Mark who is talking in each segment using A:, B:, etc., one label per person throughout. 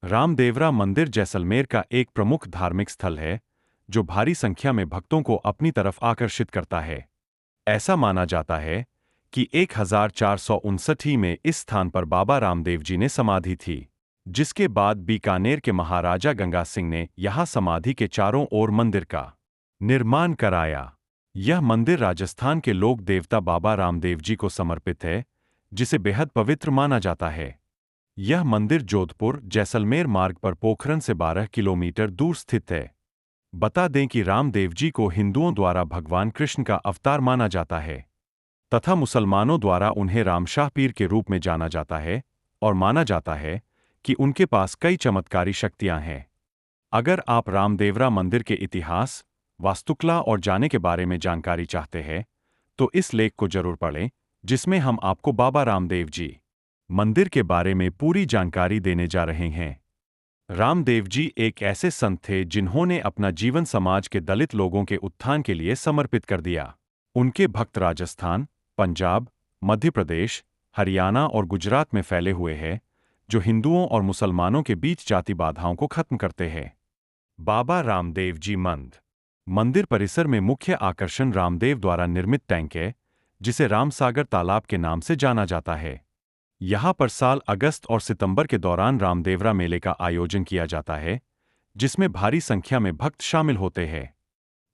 A: रामदेवरा मंदिर जैसलमेर का एक प्रमुख धार्मिक स्थल है जो भारी संख्या में भक्तों को अपनी तरफ आकर्षित करता है। ऐसा माना जाता है कि 1459 में इस स्थान पर बाबा रामदेव जी ने समाधि थी, जिसके बाद बीकानेर के महाराजा गंगा सिंह ने यहां समाधि के चारों ओर मंदिर का निर्माण कराया। यह मंदिर राजस्थान के लोक देवता बाबा रामदेव जी को समर्पित है, जिसे बेहद पवित्र माना जाता है। यह मंदिर जोधपुर जैसलमेर मार्ग पर पोखरन से 12 किलोमीटर दूर स्थित है। बता दें कि रामदेव जी को हिंदुओं द्वारा भगवान कृष्ण का अवतार माना जाता है तथा मुसलमानों द्वारा उन्हें रामशाह पीर के रूप में जाना जाता है और माना जाता है कि उनके पास कई चमत्कारी शक्तियां हैं। अगर आप रामदेवरा मंदिर के इतिहास, वास्तुकला और जाने के बारे में जानकारी चाहते हैं, तो इस लेख को जरूर पढ़ें, जिसमें हम आपको बाबा रामदेव जी मंदिर के बारे में पूरी जानकारी देने जा रहे हैं। रामदेव जी एक ऐसे संत थे जिन्होंने अपना जीवन समाज के दलित लोगों के उत्थान के लिए समर्पित कर दिया। उनके भक्त राजस्थान, पंजाब, मध्य प्रदेश, हरियाणा और गुजरात में फैले हुए हैं, जो हिंदुओं और मुसलमानों के बीच जाति बाधाओं को खत्म करते हैं। बाबा रामदेव जी मंदिर परिसर में मुख्य आकर्षण रामदेव द्वारा निर्मित टैंक है, जिसे रामसागर तालाब के नाम से जाना जाता है। यहाँ पर साल अगस्त और सितंबर के दौरान रामदेवरा मेले का आयोजन किया जाता है, जिसमें भारी संख्या में भक्त शामिल होते हैं।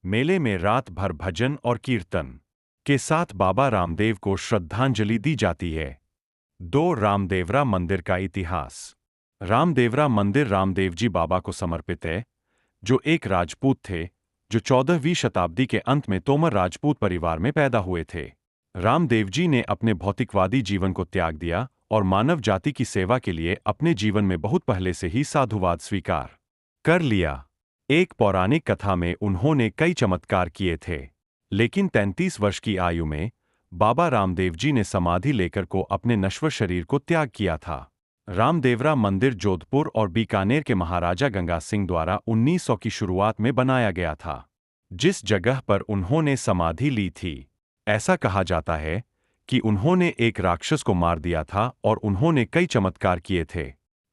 A: मेले में रात भर भजन और कीर्तन के साथ बाबा रामदेव को श्रद्धांजलि दी जाती है। 2 रामदेवरा मंदिर का इतिहास। रामदेवरा मंदिर रामदेव जी बाबा को समर्पित है, जो एक राजपूत थे जो 14वीं शताब्दी के अंत में तोमर राजपूत परिवार में पैदा हुए थे। रामदेव जी ने अपने भौतिकवादी जीवन को त्याग दिया और मानव जाति की सेवा के लिए अपने जीवन में बहुत पहले से ही साधुवाद स्वीकार कर लिया। एक पौराणिक कथा में उन्होंने कई चमत्कार किए थे, लेकिन 33 वर्ष की आयु में बाबा रामदेव जी ने समाधि लेकर को अपने नश्वर शरीर को त्याग किया था। रामदेवरा मंदिर जोधपुर और बीकानेर के महाराजा गंगा सिंह द्वारा 1900 की शुरुआत में बनाया गया था, जिस जगह पर उन्होंने समाधि ली थी। ऐसा कहा जाता है कि उन्होंने एक राक्षस को मार दिया था और उन्होंने कई चमत्कार किए थे।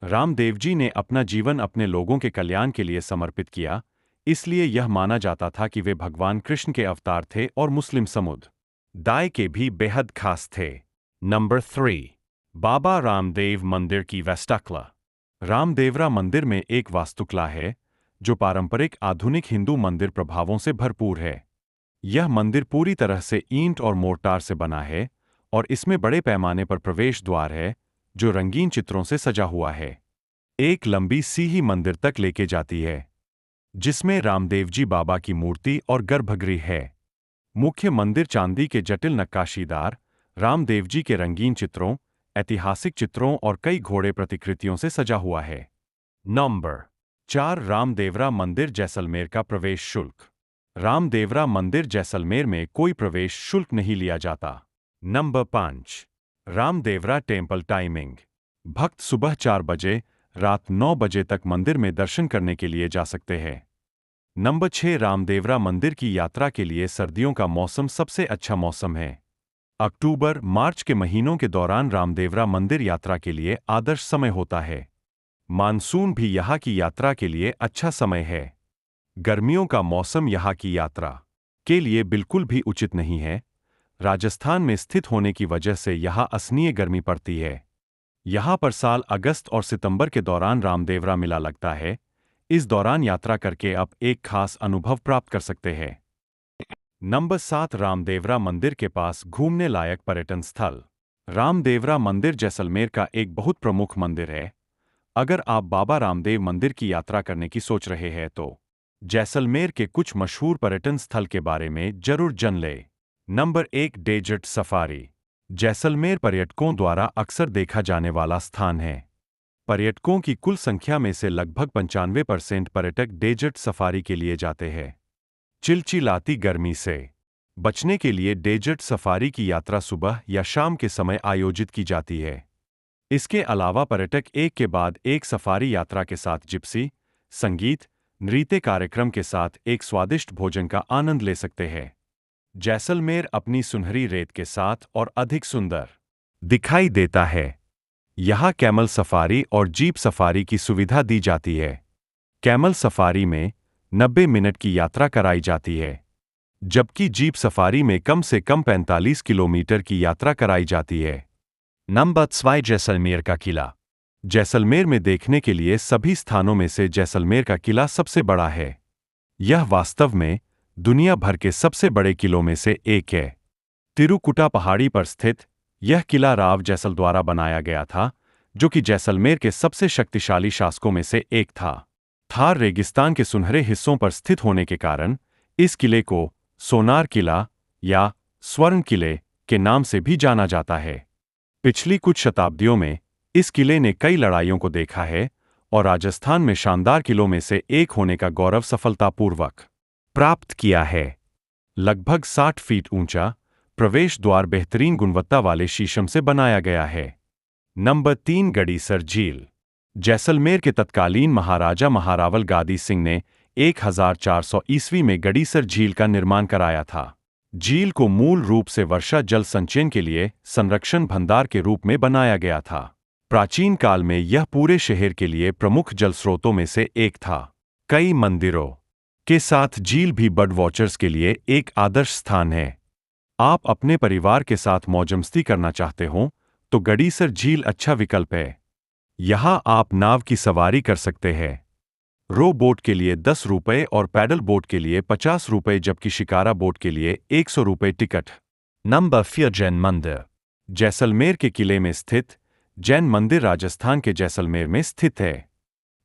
A: रामदेव जी ने अपना जीवन अपने लोगों के कल्याण के लिए समर्पित किया, इसलिए यह माना जाता था कि वे भगवान कृष्ण के अवतार थे और मुस्लिम समुदाय के भी बेहद खास थे। नंबर 3, बाबा रामदेव मंदिर की वास्तुकला। रामदेवरा मंदिर में एक वास्तुकला है जो पारंपरिक आधुनिक हिंदू मंदिर प्रभावों से भरपूर है। यह मंदिर पूरी तरह से ईंट और मोर्टार से बना है और इसमें बड़े पैमाने पर प्रवेश द्वार है जो रंगीन चित्रों से सजा हुआ है। एक लंबी सीढ़ी मंदिर तक लेके जाती है, जिसमें रामदेव जी बाबा की मूर्ति और गर्भगृह है। मुख्य मंदिर चांदी के जटिल नक्काशीदार रामदेव जी के रंगीन चित्रों, ऐतिहासिक चित्रों और कई घोड़े प्रतिकृतियों से सजा हुआ है। नंबर 4, रामदेवरा मंदिर जैसलमेर का प्रवेश शुल्क। रामदेवरा मंदिर जैसलमेर में कोई प्रवेश शुल्क नहीं लिया जाता। Number 5, Ramdevra temple timing. भक्त सुबह 4 बजे, रात 9 बजे तक मंदिर में दर्शन करने के लिए जा सकते हैं। नंबर 6, रामदेवरा मंदिर की यात्रा के लिए सर्दियों का मौसम सबसे अच्छा मौसम है। अक्टूबर मार्च के महीनों के दौरान रामदेवरा मंदिर यात्रा के लिए आदर्श समय होता है। मानसून भी यहाँ की यात्रा के लिए अच्छा समय है। गर्मियों का मौसम यहाँ की यात्रा के लिए बिल्कुल भी उचित नहीं है। राजस्थान में स्थित होने की वजह से यहाँ असहनीय गर्मी पड़ती है। यहाँ पर साल अगस्त और सितंबर के दौरान रामदेवरा मेला लगता है। इस दौरान यात्रा करके आप एक खास अनुभव प्राप्त कर सकते हैं। नंबर 7, रामदेवरा मंदिर के पास घूमने लायक पर्यटन स्थल। रामदेवरा मंदिर जैसलमेर का एक बहुत प्रमुख मंदिर है। अगर आप बाबा रामदेव मंदिर की यात्रा करने की सोच रहे हैं तो जैसलमेर के कुछ मशहूर पर्यटन स्थल के बारे में जरूर जान लें। Number 1, desert safari. जैसलमेर पर्यटकों द्वारा अक्सर देखा जाने वाला स्थान है। पर्यटकों की कुल संख्या में से लगभग 95% पर्यटक डेजर्ट सफारी के लिए जाते हैं। चिलचिलाती गर्मी से बचने के लिए डेजर्ट सफारी की यात्रा सुबह या शाम के समय आयोजित की जाती है। इसके अलावा पर्यटक एक के बाद एक सफारी यात्रा के साथ जिप्सी, संगीत, नृत्य कार्यक्रम के साथ एक स्वादिष्ट भोजन का आनंद ले सकते हैं। जैसलमेर अपनी सुनहरी रेत के साथ और अधिक सुंदर दिखाई देता है। यहाँ कैमल सफारी और जीप सफारी की सुविधा दी जाती है। कैमल सफारी में 90 मिनट की यात्रा कराई जाती है, जबकि जीप सफारी में कम से कम 45 किलोमीटर की यात्रा कराई जाती है। नंबर 2, जैसलमेर का किला। जैसलमेर में देखने के लिए सभी स्थानों में से जैसलमेर का किला सबसे बड़ा है। यह वास्तव में दुनिया भर के सबसे बड़े किलों में से एक है। तिरुकुटा पहाड़ी पर स्थित यह किला राव जैसल द्वारा बनाया गया था, जो कि जैसलमेर के सबसे शक्तिशाली शासकों में से एक था। थार रेगिस्तान के सुनहरे हिस्सों पर स्थित होने के कारण इस किले को सोनार किला या स्वर्ण किले के नाम से भी जाना जाता है। पिछली कुछ शताब्दियों में इस किले ने कई लड़ाइयों को देखा है और राजस्थान में शानदार किलों में से एक होने का गौरव सफलतापूर्वक प्राप्त किया है। लगभग 60 फीट ऊंचा प्रवेश द्वार बेहतरीन गुणवत्ता वाले शीशम से बनाया गया है। नंबर 3, गड़ीसर झील। जैसलमेर के तत्कालीन महाराजा महारावल गादी सिंह ने 1400 ईस्वी में गड़ीसर झील का निर्माण कराया था। झील को मूल रूप से वर्षा जल संचयन के लिए संरक्षण भंडार के रूप में बनाया गया था। प्राचीन काल में यह पूरे शहर के लिए प्रमुख जल स्रोतों में से एक था। कई मंदिरों के साथ झील भी बर्ड वॉचर्स के लिए एक आदर्श स्थान है। आप अपने परिवार के साथ मौजमस्ती करना चाहते हो तो गड़ीसर झील अच्छा विकल्प है। यहां आप नाव की सवारी कर सकते हैं। रो बोट के लिए 10 रुपये और पैडल बोट के लिए 50 रुपये, जबकि शिकारा बोट के लिए 100 रुपये टिकट। नंबर 4, जैन मंदिर। जैसलमेर के किले में स्थित जैन मंदिर राजस्थान के जैसलमेर में स्थित है।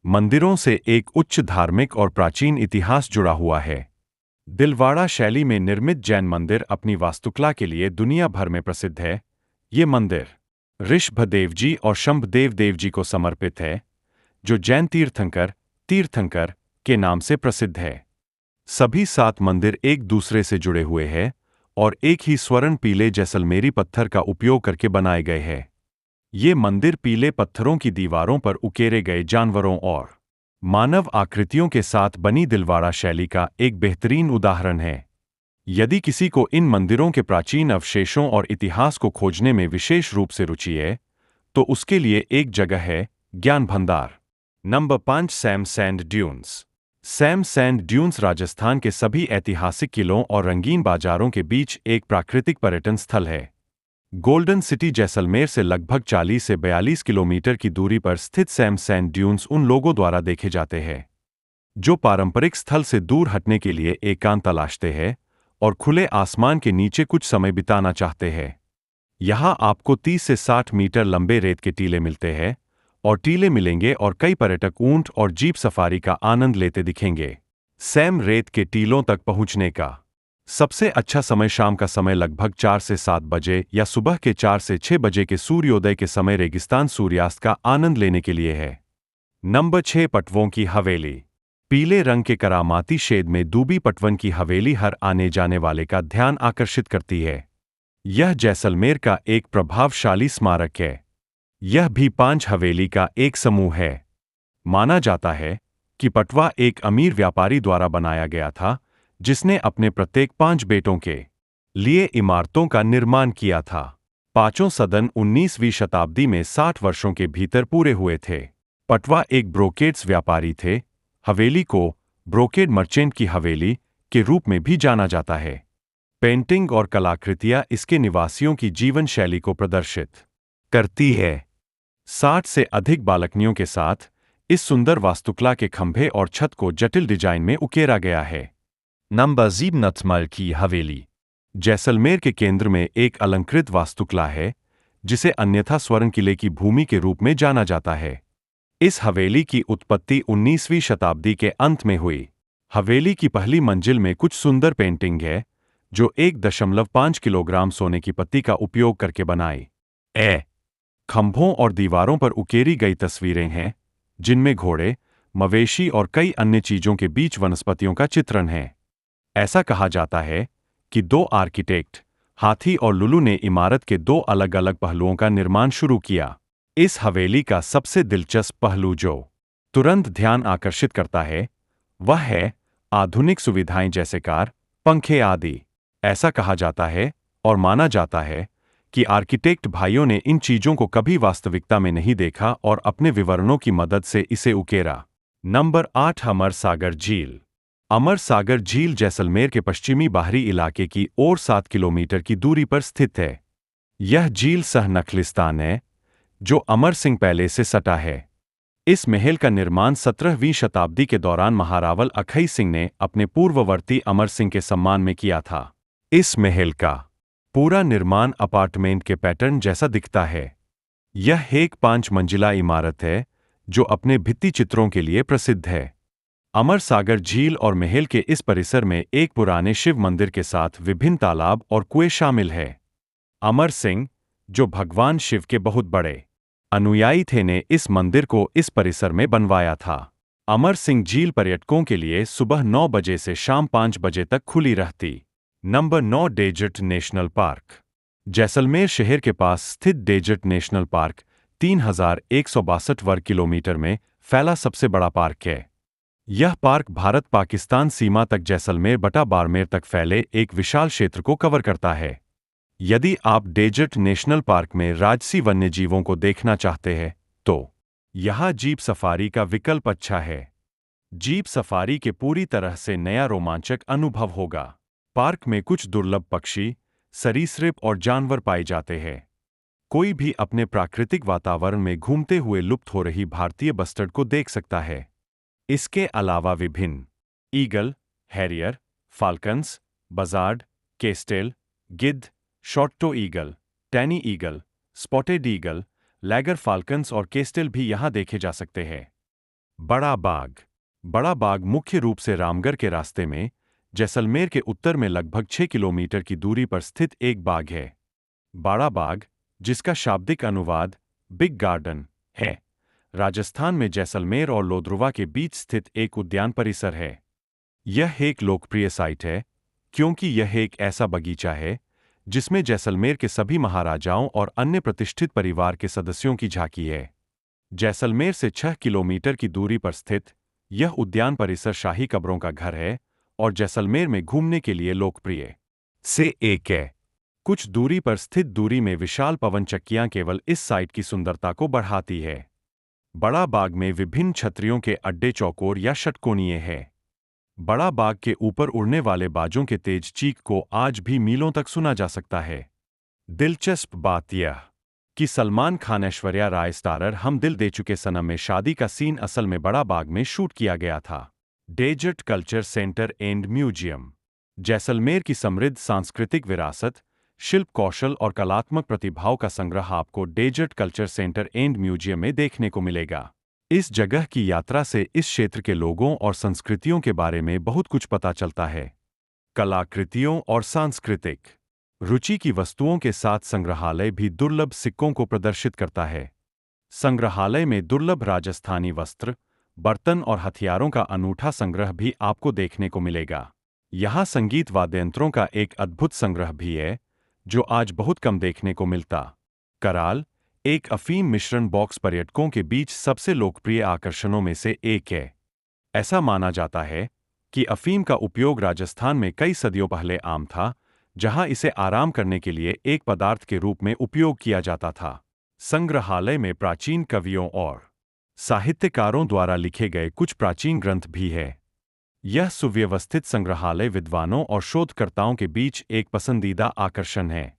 A: मंदिरों से एक उच्च धार्मिक और प्राचीन इतिहास जुड़ा हुआ है। दिलवाड़ा शैली में निर्मित जैन मंदिर अपनी वास्तुकला के लिए दुनिया भर में प्रसिद्ध है। ये मंदिर ऋषभदेव जी और शंभदेव देव जी को समर्पित है, जो जैन तीर्थंकर के नाम से प्रसिद्ध है। सभी 7 मंदिर एक दूसरे से जुड़े हुए हैं और एक ही स्वर्ण पीले जैसलमेरी पत्थर का उपयोग करके बनाए गए हैं। ये मंदिर पीले पत्थरों की दीवारों पर उकेरे गए जानवरों और मानव आकृतियों के साथ बनी दिलवाड़ा शैली का एक बेहतरीन उदाहरण है। यदि किसी को इन मंदिरों के प्राचीन अवशेषों और इतिहास को खोजने में विशेष रूप से रुचि है, तो उसके लिए एक जगह है ज्ञान भंडार। Number 5, Sam sand dunes. Sam sand dunes Rajasthan के सभी ऐतिहासिक किलों और रंगीन बाजारों के बीच एक प्राकृतिक पर्यटन स्थल है। गोल्डन सिटी जैसलमेर से लगभग 40 से 42 किलोमीटर की दूरी पर स्थित सैम सैंड ड्यून्स उन लोगों द्वारा देखे जाते हैं जो पारंपरिक स्थल से दूर हटने के लिए एकांत तलाशते हैं और खुले आसमान के नीचे कुछ समय बिताना चाहते हैं। यहां आपको 30 से 60 मीटर लंबे रेत के टीले मिलते हैं और टीले मिलेंगे और कई पर्यटक ऊंट और जीप सफारी का आनंद लेते दिखेंगे। सैम रेत के टीलों तक पहुंचने का सबसे अच्छा समय शाम का समय लगभग 4 से 7 बजे या सुबह के 4 से 6 बजे के सूर्योदय के समय रेगिस्तान सूर्यास्त का आनंद लेने के लिए है। नंबर 6, पटवों की हवेली। पीले रंग के करामाती शेड में दूबी पटवन की हवेली हर आने जाने वाले का ध्यान आकर्षित करती है। यह जैसलमेर का एक प्रभावशाली स्मारक है। यह भी 5 हवेली का एक समूह है। माना जाता है कि पटवा एक अमीर व्यापारी द्वारा बनाया गया था, जिसने अपने प्रत्येक 5 बेटों के लिए इमारतों का निर्माण किया था। पांचों सदन 19वीं शताब्दी में 60 वर्षों के भीतर पूरे हुए थे। पटवा एक ब्रोकेड्स व्यापारी थे। हवेली को ब्रोकेड मर्चेंट की हवेली के रूप में भी जाना जाता है। पेंटिंग और कलाकृतियां इसके निवासियों की जीवन शैली को प्रदर्शित करती है। 60 से अधिक बालकनियों के साथ इस सुंदर वास्तुकला के खंभे और छत को जटिल डिजाइन में उकेरा गया है। नंबर 7, नथमल की हवेली। जैसलमेर के केंद्र में एक अलंकृत वास्तुकला है, जिसे अन्यथा स्वर्ण किले की भूमि के रूप में जाना जाता है। इस हवेली की उत्पत्ति 19वीं शताब्दी के अंत में हुई। हवेली की पहली मंजिल में कुछ सुंदर पेंटिंग है, जो 1.5 किलोग्राम सोने की पत्ती का उपयोग करके बनाई खंभों और दीवारों पर उकेरी गई तस्वीरें हैं, जिनमें घोड़े, मवेशी और कई अन्य चीजों के बीच वनस्पतियों का चित्रण है। ऐसा कहा जाता है कि 2 आर्किटेक्ट, हाथी और लुलू ने इमारत के 2 अलग-अलग पहलुओं का निर्माण शुरू किया। इस हवेली का सबसे दिलचस्प पहलू जो तुरंत ध्यान आकर्षित करता है, वह है आधुनिक सुविधाएं जैसे कार, पंखे आदि। ऐसा कहा जाता है और माना जाता है कि आर्किटेक्ट भाइयों ने इन चीजों को कभी वास्तविकता में नहीं देखा और अपने विवरणों की मदद से इसे उकेरा। नंबर 8, अमर सागर झील। अमर सागर झील जैसलमेर के पश्चिमी बाहरी इलाके की ओर 7 किलोमीटर की दूरी पर स्थित है। यह झील सह नखलिस्तान है, जो अमर सिंह पैलेस से सटा है। इस महल का निर्माण 17वीं शताब्दी के दौरान महारावल अखई सिंह ने अपने पूर्ववर्ती अमर सिंह के सम्मान में किया था। इस महल का पूरा निर्माण अपार्टमेंट के पैटर्न जैसा दिखता है। यह एक 5 मंजिला इमारत है जो अपने भित्ति चित्रों के लिए प्रसिद्ध है। अमर सागर झील और महल के इस परिसर में एक पुराने शिव मंदिर के साथ विभिन्न तालाब और कुएं शामिल है। अमर सिंह, जो भगवान शिव के बहुत बड़े अनुयायी थे, ने इस मंदिर को इस परिसर में बनवाया था। अमर सिंह झील पर्यटकों के लिए सुबह 9 बजे से शाम 5 बजे तक खुली रहती। Number 9, Desert National Park. Jaisalmer शहर के पास स्थित डेजर्ट नेशनल पार्क 3162 वर्ग किलोमीटर में फैला सबसे बड़ा पार्क है। यह पार्क भारत-पाकिस्तान सीमा तक जैसलमेर बटा बाड़मेर तक फैले एक विशाल क्षेत्र को कवर करता है। यदि आप डेजर्ट नेशनल पार्क में राजसी वन्यजीवों को देखना चाहते हैं, तो यहाँ जीप सफारी का विकल्प अच्छा है। जीप सफारी के पूरी तरह से नया रोमांचक अनुभव होगा। पार्क में कुछ दुर्लभ पक्षी, सरीसृप और जानवर पाए जाते हैं। कोई भी अपने प्राकृतिक वातावरण में घूमते हुए लुप्त हो रही भारतीय बस्टर्ड को देख सकता है। इसके अलावा विभिन्न eagle, harrier, falcons, buzzard, kestrel, गिद्ध, short toed eagle, tawny eagle, spotted eagle, laggar falcons और केस्टेल भी यहां देखे जा सकते हैं। बड़ा बाग। बड़ा बाग मुख्य रूप से रामगढ़ के रास्ते में जैसलमेर के उत्तर में लगभग 6 किलोमीटर की दूरी पर स्थित एक बाग है। बड़ा बाग, जिसका शाब्दिक अनुवाद बिग गार्डन है, राजस्थान में जैसलमेर और लोधरुवा के बीच स्थित एक उद्यान परिसर है। यह एक लोकप्रिय साइट है क्योंकि यह एक ऐसा बगीचा है जिसमें जैसलमेर के सभी महाराजाओं और अन्य प्रतिष्ठित परिवार के सदस्यों की झांकी है। जैसलमेर से 6 किलोमीटर की दूरी पर स्थित यह उद्यान परिसर शाही कब्रों का घर है और जैसलमेर में घूमने के लिए लोकप्रिय से एक है। कुछ दूरी पर स्थित दूरी में विशाल पवन चक्कियां केवल इस साइट की सुंदरता को बढ़ाती है। बड़ा बाग में विभिन्न छतरियों के अड्डे चौकोर या षटकोणीय हैं। बड़ा बाग के ऊपर उड़ने वाले बाजों के तेज चीख को आज भी मीलों तक सुना जा सकता है। दिलचस्प बात यह कि सलमान खान ऐश्वर्या राय स्टारर हम दिल दे चुके सनम में शादी का सीन असल में बड़ा बाग में शूट किया गया था। Desert culture centre and Museum. Jaisalmer की समृद्ध सांस्कृतिक विरासत, शिल्प कौशल और कलात्मक प्रतिभाओं का संग्रह आपको desert culture centre and museum में देखने को मिलेगा। इस जगह की यात्रा से इस क्षेत्र के लोगों और संस्कृतियों के बारे में बहुत कुछ पता चलता है। कलाकृतियों और सांस्कृतिक रुचि की वस्तुओं के साथ संग्रहालय भी दुर्लभ सिक्कों को प्रदर्शित करता है। संग्रहालय में दुर्लभ राजस्थानी वस्त्र, बर्तन और हथियारों का अनूठा संग्रह भी आपको देखने को मिलेगा। यहाँ संगीत वाद्ययंत्रों का एक अद्भुत संग्रह भी है, जो आज बहुत कम देखने को मिलता। कराल, एक अफीम मिश्रण बॉक्स पर्यटकों के बीच सबसे लोकप्रिय आकर्षणों में से एक है। ऐसा माना जाता है कि अफीम का उपयोग राजस्थान में कई सदियों पहले आम था, जहां इसे आराम करने के लिए एक पदार्थ के रूप में उपयोग किया जाता था। संग्रहालय में प्राचीन कवियों और साहित्यकारों द्वारा लिखे गए कुछ प्राचीन ग्रंथ भी हैं। यह सुव्यवस्थित संग्रहालय विद्वानों और शोधकर्ताओं के बीच एक पसंदीदा आकर्षण है।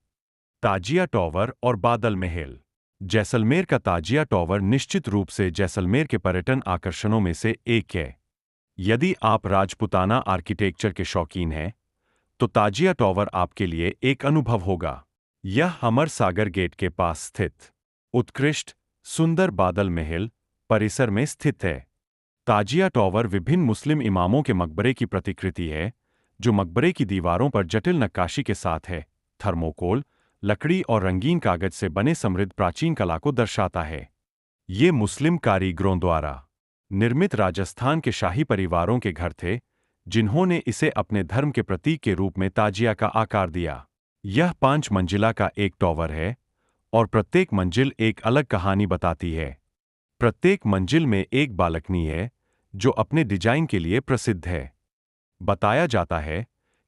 A: ताजिया टॉवर और बादल महल। जैसलमेर का ताजिया टॉवर निश्चित रूप से जैसलमेर के पर्यटन आकर्षणों में से एक है। यदि आप राजपुताना आर्किटेक्चर के शौकीन हैं, तो ताजिया टॉवर आपके लिए एक अनुभव होगा। यह अमर सागर गेट के पास स्थित उत्कृष्ट, सुंदर बादल महल परिसर में स्थित है। ताजिया टॉवर विभिन्न मुस्लिम इमामों के मकबरे की प्रतिकृति है, जो मकबरे की दीवारों पर जटिल नक्काशी के साथ है। थर्मोकोल, लकड़ी और रंगीन कागज से बने समृद्ध प्राचीन कला को दर्शाता है। ये मुस्लिम कारीगरों द्वारा निर्मित राजस्थान के शाही परिवारों के घर थे, जिन्होंने इसे अपने धर्म के प्रतीक के रूप में ताजिया का आकार दिया। यह 5 मंजिला का एक टॉवर है और प्रत्येक मंजिल एक अलग कहानी बताती है। प्रत्येक मंजिल में एक बालकनी है, जो अपने डिजाइन के लिए प्रसिद्ध है। बताया जाता है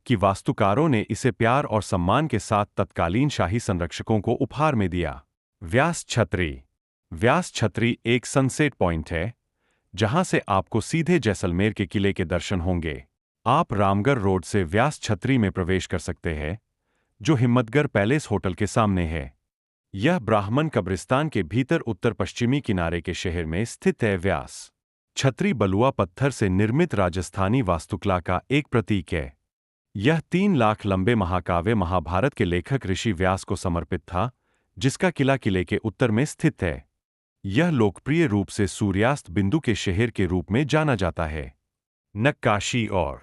A: कि वास्तुकारों ने इसे प्यार और सम्मान के साथ तत्कालीन शाही संरक्षकों को उपहार में दिया। व्यास छतरी। व्यास छतरी एक सनसेट पॉइंट है जहां से आपको सीधे जैसलमेर के किले के दर्शन होंगे। आप रामगढ़ रोड से व्यास छतरी में प्रवेश कर सकते हैं, जो हिम्मतगढ़ पैलेस होटल के सामने है। यह ब्राह्मण कब्रिस्तान के भीतर उत्तर पश्चिमी किनारे के शहर में स्थित है। व्यास छतरी बलुआ पत्थर से निर्मित राजस्थानी वास्तुकला का एक प्रतीक है। यह 3 लाख लंबे महाकाव्य महाभारत के लेखक ऋषि व्यास को समर्पित था, जिसका किला किले के उत्तर में स्थित है। यह लोकप्रिय रूप से सूर्यास्त बिंदु के शहर के रूप में जाना जाता है। नक्काशी और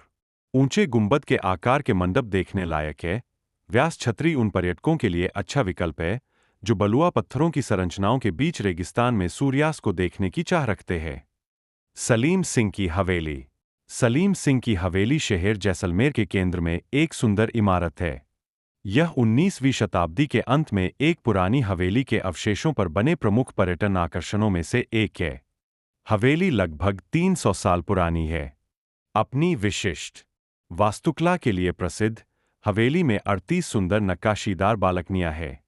A: ऊंचे गुंबद के आकार के मंडप देखने लायक है। व्यास छतरी उन पर्यटकों के लिए अच्छा विकल्प है जो बलुआ पत्थरों की संरचनाओं के बीच रेगिस्तान में सूर्यास्त को देखने की चाह रखते हैं। सलीम सिंह की हवेली। सलीम सिंह की हवेली शहर जैसलमेर के केंद्र में एक सुंदर इमारत है। यह 19वीं शताब्दी के अंत में एक पुरानी हवेली के अवशेषों पर बने प्रमुख पर्यटन आकर्षणों में से एक है। हवेली लगभग 300 साल पुरानी है। अपनी विशिष्ट वास्तुकला के लिए प्रसिद्ध, हवेली में 38 सुंदर नक्काशीदार बालकनियां हैं।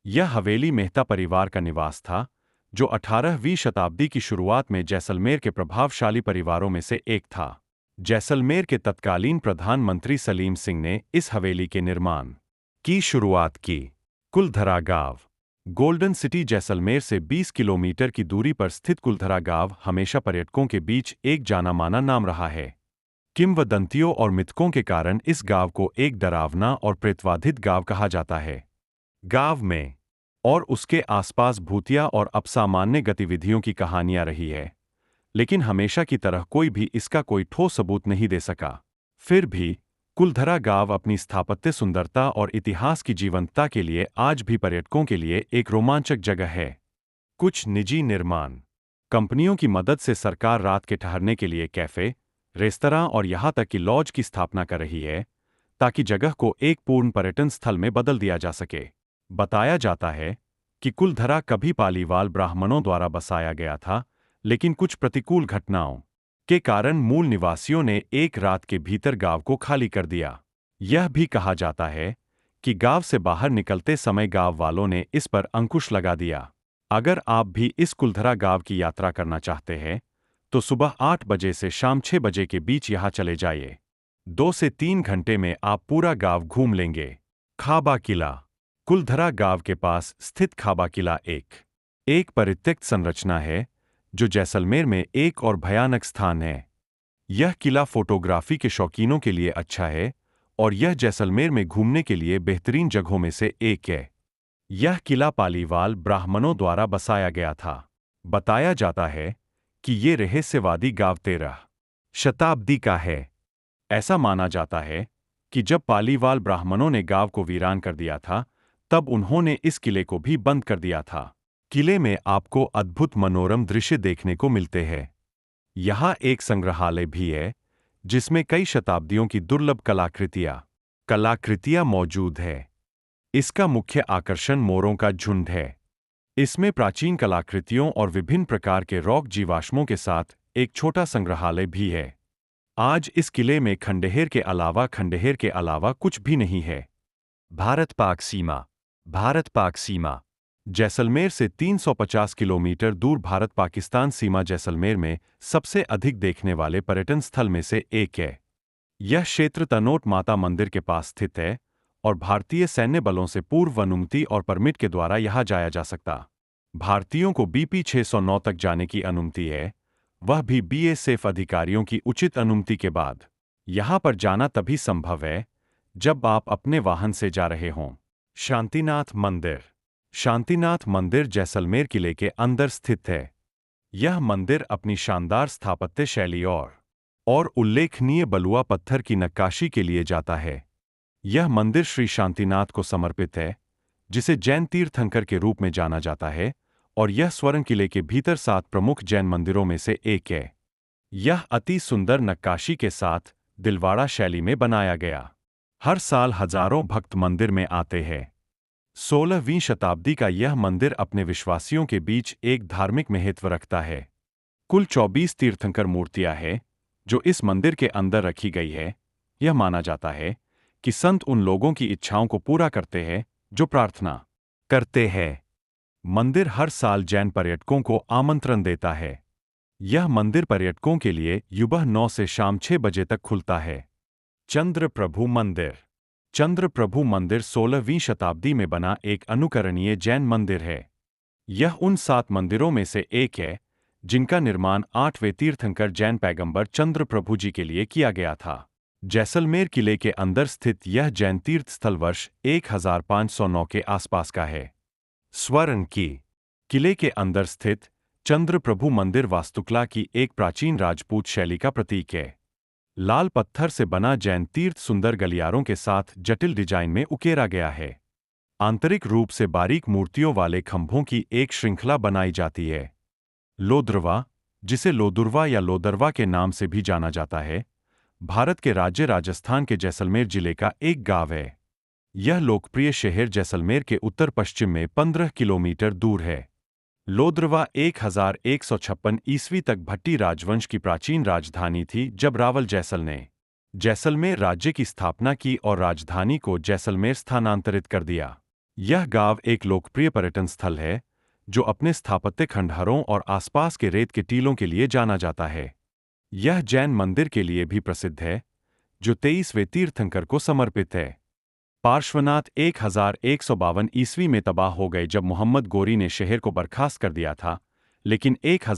A: यह हवेली मेहता परिवार का निवास था, जो 18वीं शताब्दी की शुरुआत में जैसलमेर के प्रभावशाली परिवारों में से एक था। जैसलमेर के तत्कालीन प्रधानमंत्री सलीम सिंह ने इस हवेली के निर्माण की शुरुआत की। कुलधरा गांव। गोल्डन सिटी जैसलमेर से 20 किलोमीटर की दूरी पर स्थित कुलधरा गांव हमेशा पर्यटकों के बीच एक जाना माना नाम रहा है। किंवदंतियों और मिथकों के कारण इस गांव को एक डरावना और प्रेतवाधित गांव कहा जाता है। गांव में और उसके आसपास भूतिया और असामान्य गतिविधियों की कहानियां रही है, लेकिन हमेशा की तरह कोई भी इसका कोई ठोस सबूत नहीं दे सका। फिर भी कुलधरा गांव अपनी स्थापत्य सुंदरता और इतिहास की जीवंतता के लिए आज भी पर्यटकों के लिए एक रोमांचक जगह है। कुछ निजी निर्माण कंपनियों की मदद से सरकार रात के ठहरने के लिए कैफे, रेस्तरां और यहां तक कि लॉज की स्थापना कर रही है, ताकि जगह को एक पूर्ण पर्यटन स्थल में बदल दिया जा सके। बताया जाता है कि कुलधरा कभी पालीवाल ब्राह्मणों द्वारा बसाया गया था, लेकिन कुछ प्रतिकूल घटनाओं के कारण मूल निवासियों ने एक रात के भीतर गांव को खाली कर दिया। यह भी कहा जाता है कि गांव से बाहर निकलते समय गांव वालों ने इस पर अंकुश लगा दिया। अगर आप भी इस कुलधरा गांव की यात्रा करना चाहते हैं, तो सुबह 8 बजे से शाम 6 बजे के बीच यहां चले जाइए। 2 से 3 घंटे में आप पूरा गांव घूम लेंगे। खाबा किला। कुलधरा गांव के पास स्थित खाबा किला एक परित्यक्त संरचना है जो जैसलमेर में एक और भयानक स्थान है। यह किला फोटोग्राफी के शौकीनों के लिए अच्छा है और यह जैसलमेर में घूमने के लिए बेहतरीन जगहों में से एक है। यह किला पालीवाल ब्राह्मणों द्वारा बसाया गया था। बताया जाता है कि ये रहस्यवादी गांव 13 शताब्दी का है। ऐसा माना जाता है कि जब पालीवाल ब्राह्मणों ने गांव को वीरान कर दिया था, तब उन्होंने इस किले को भी बंद कर दिया था। किले में आपको अद्भुत मनोरम दृश्य देखने को मिलते हैं। यहाँ एक संग्रहालय भी है, जिसमें कई शताब्दियों की दुर्लभ कलाकृतियां मौजूद है। इसका मुख्य आकर्षण मोरों का झुंड है। इसमें प्राचीन कलाकृतियों और विभिन्न प्रकार के रॉक जीवाश्मों के साथ एक छोटा संग्रहालय भी है। आज इस किले में खंडहेर के अलावा कुछ भी नहीं है। भारत-पाक सीमा। भारत-पाक सीमा। जैसलमेर से 350 किलोमीटर दूर भारत-पाकिस्तान सीमा जैसलमेर में सबसे अधिक देखने वाले पर्यटन स्थल में से एक है। यह क्षेत्र तनोट माता मंदिर के पास स्थित है और भारतीय सैन्य बलों से पूर्व अनुमति और परमिट के द्वारा यहां जाया जा सकता। भारतीयों को बीपी 609 तक जाने की अनुमति है, वह भी बीएसएफ अधिकारियों की उचित अनुमति के बाद। यहां पर जाना तभी संभव है जब आप अपने वाहन से जा रहे हों। शांतिनाथ मंदिर। शांतिनाथ मंदिर जैसलमेर किले के अंदर स्थित है। यह मंदिर अपनी शानदार स्थापत्य शैली और उल्लेखनीय बलुआ पत्थर की नक्काशी के लिए जाता है। यह मंदिर श्री शांतिनाथ को समर्पित है, जिसे जैन तीर्थंकर के रूप में जाना जाता है, और यह स्वर्ण किले के भीतर 7 प्रमुख जैन मंदिरों में से एक है। यह अति सुंदर नक्काशी के साथ दिलवाड़ा शैली में बनाया गया। हर साल हजारों भक्त मंदिर में आते हैं। 16वीं शताब्दी का यह मंदिर अपने विश्वासियों के बीच एक धार्मिक महत्व रखता है। कुल 24 तीर्थंकर मूर्तियां हैं जो इस मंदिर के अंदर रखी गई है। यह माना जाता है कि संत उन लोगों की इच्छाओं को पूरा करते हैं जो प्रार्थना करते हैं। मंदिर हर साल जैन पर्यटकों को आमंत्रण देता है। यह मंदिर पर्यटकों के लिए सुबह 9 से शाम 6 बजे तक खुलता है। चंद्रप्रभु मंदिर। चंद्रप्रभु मंदिर 16वीं शताब्दी में बना एक अनुकरणीय जैन मंदिर है। यह उन 7 मंदिरों में से एक है जिनका निर्माण 8वें तीर्थंकर जैन पैगंबर चंद्रप्रभु जी के लिए किया गया था। जैसलमेर किले के अंदर स्थित यह जैन तीर्थ स्थल वर्ष 1509 के आसपास का है। स्वर्ण की किले के अंदर स्थित चंद्रप्रभु मंदिर वास्तुकला की एक प्राचीन राजपूत शैली का प्रतीक है। लाल पत्थर से बना जैन तीर्थ सुंदर गलियारों के साथ जटिल डिजाइन में उकेरा गया है। आंतरिक रूप से बारीक मूर्तियों वाले खंभों की एक श्रृंखला बनाई जाती है। लोद्रवा, जिसे लोदुरवा या लोदरवा के नाम से भी जाना जाता है, भारत के राज्य राजस्थान के जैसलमेर जिले का एक गांव है। यह लोकप्रिय शहर जैसलमेर के उत्तर पश्चिम में 15 किलोमीटर दूर है। लोद्रवा 1156 ईस्वी तक भट्टी राजवंश की प्राचीन राजधानी थी जब रावल जैसल ने जैसलमेर राज्य की स्थापना की और राजधानी को जैसलमेर स्थानांतरित कर दिया। यह गांव एक लोकप्रिय पर्यटन स्थल है जो अपने स्थापत्य खंडहरों और आसपास के रेत के टीलों के लिए जाना जाता है। यह जैन मंदिर के लिए भी प्रसिद्ध है जो 23वें तीर्थंकर को समर्पित है। पार्श्वनाथ 1152 ईस्वी में तबाह हो गए जब मोहम्मद गोरी ने शहर को बर्खास्त कर दिया था, लेकिन 1000